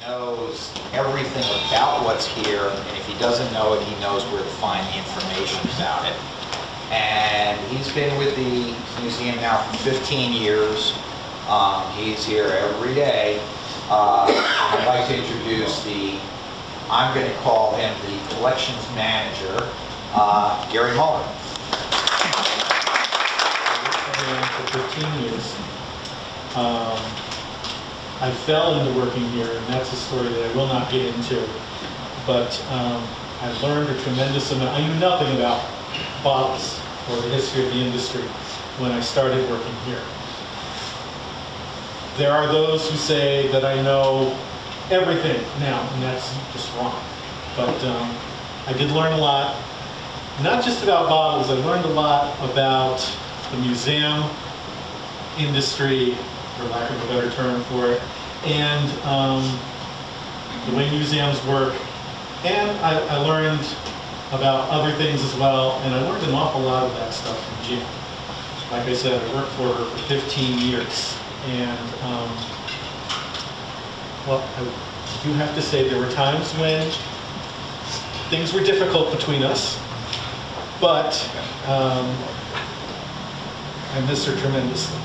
knows everything about what's here, and if he doesn't know it, he knows where to find the information about it. And he's been with the museum now for 15 years. He's here every day. I'd like to introduce I'm going to call him the collections manager, Gary Moeller. For 15 years. I fell into working here, and that's a story that I will not get into. But I learned a tremendous amount. I knew nothing about bottles or the history of the industry when I started working here. There are those who say that I know everything now, and that's just wrong. But I did learn a lot, not just about bottles. I learned a lot about the museum industry, for lack of a better term for it, and the way museums work. And I learned about other things as well, and I learned an awful lot of that stuff from Jan. Like I said, I worked for her for 15 years, and well, I do have to say there were times when things were difficult between us, but I miss her tremendously.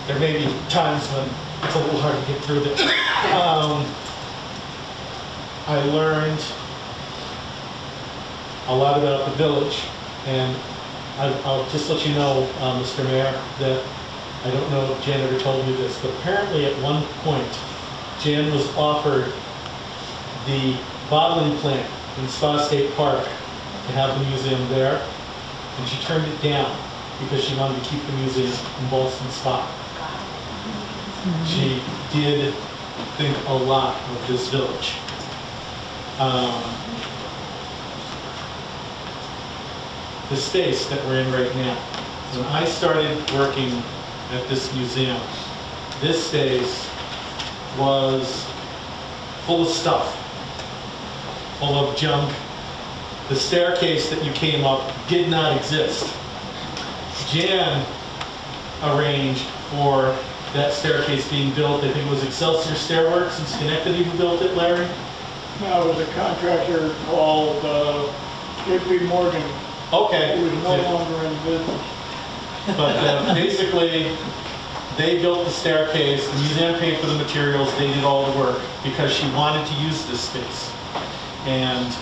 There may be times when it's a little hard to get through this. I learned a lot about the village, and I'll just let you know, Mr. Mayor, that I don't know if Jan ever told you this, but apparently at one point, Jan was offered the bottling plant in Spa State Park to have the museum there, and she turned it down because she wanted to keep the museum in Ballston Spa. She did think a lot of this village. The space that we're in right now. When I started working at this museum, this space was full of stuff, full of junk. The staircase that you came up did not exist. Jan arranged for that staircase being built. I think it was Excelsior Stairworks in Schenectady who built it, Larry? No, it was a contractor called J.P. Morgan. Okay. Who was no longer in business. But basically, they built the staircase, the museum paid for the materials, they did all the work because she wanted to use this space. And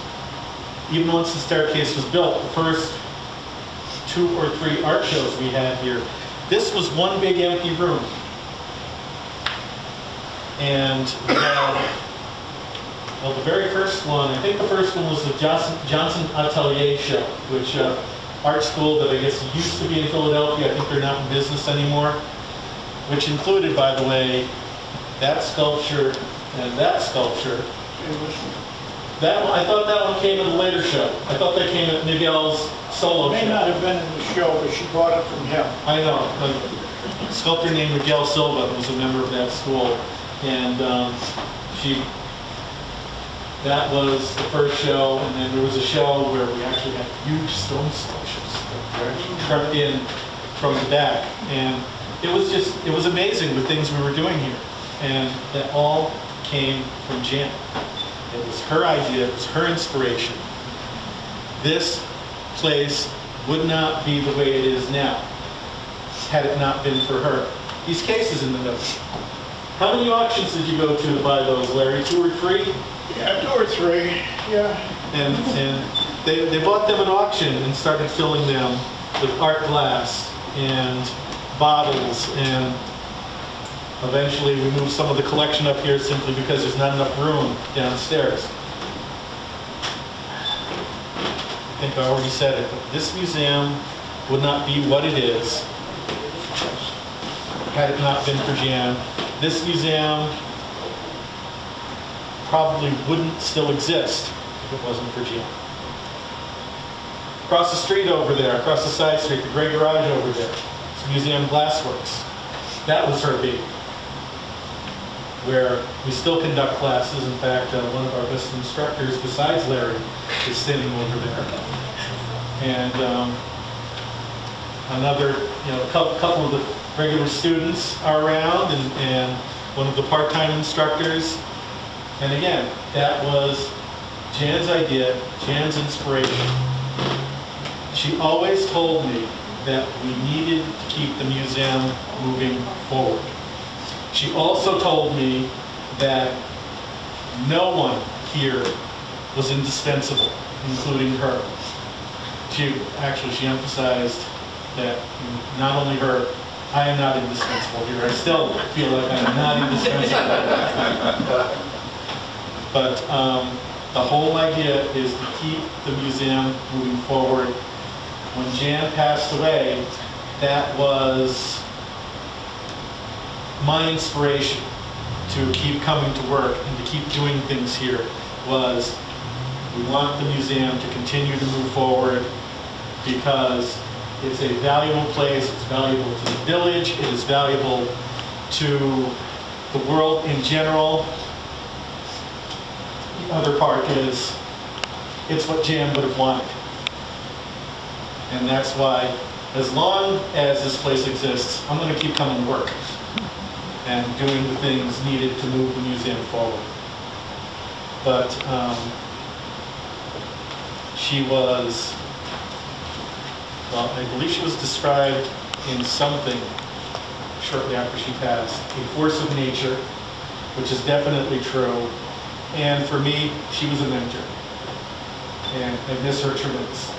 even once the staircase was built, the first 2 or 3 art shows we had here, this was one big empty room. And we had, well, the very first one, I think the first one was the Johnson Atelier show, which art school that I guess used to be in Philadelphia. I think they're not in business anymore, which included, by the way, that sculpture and that sculpture. That one, I thought that one came in a later show. I thought that came at Miguel's solo show. It may not have been in the show, but she bought it from him. I know. A sculptor named Miguel Silva was a member of that school. And that was the first show, and then there was a show where we actually had huge stone sculptures that were actually carved in from the back. And it was amazing the things we were doing here. And that all came from Jan. It was her idea, it was her inspiration. This place would not be the way it is now had it not been for her. These cases in the middle. How many auctions did you go to buy those, Larry? 2 or 3? Yeah, 2 or 3, yeah. And they bought them at auction and started filling them with art glass and bottles, and eventually we moved some of the collection up here simply because there's not enough room downstairs. I think I already said it, but this museum would not be what it is had it not been for Jan. This museum probably wouldn't still exist if it wasn't for Jan. Across the street over there, across the side street, the gray garage over there, it's Museum Glassworks. That was her baby, where we still conduct classes. In fact, one of our best instructors, besides Larry, is sitting over there. And another, a couple of the regular students are around, and one of the part-time instructors And again, that was Jan's idea, Jan's inspiration. She always told me that we needed to keep the museum moving forward. She also told me that no one here was indispensable, including her. She emphasized that not only her, I am not indispensable here. I still feel like I am not indispensable. But the whole idea is to keep the museum moving forward. When Jan passed away, that was my inspiration to keep coming to work and to keep doing things here. Was we want the museum to continue to move forward because it's a valuable place, it's valuable to the village, it is valuable to the world in general. The other part is, it's what Jan would have wanted. And that's why, as long as this place exists, I'm going to keep coming to work and doing the things needed to move the museum forward. But she was, well, I believe she was described in something shortly after she passed, a force of nature, which is definitely true. And for me, she was a mentor. And I miss her tremendously.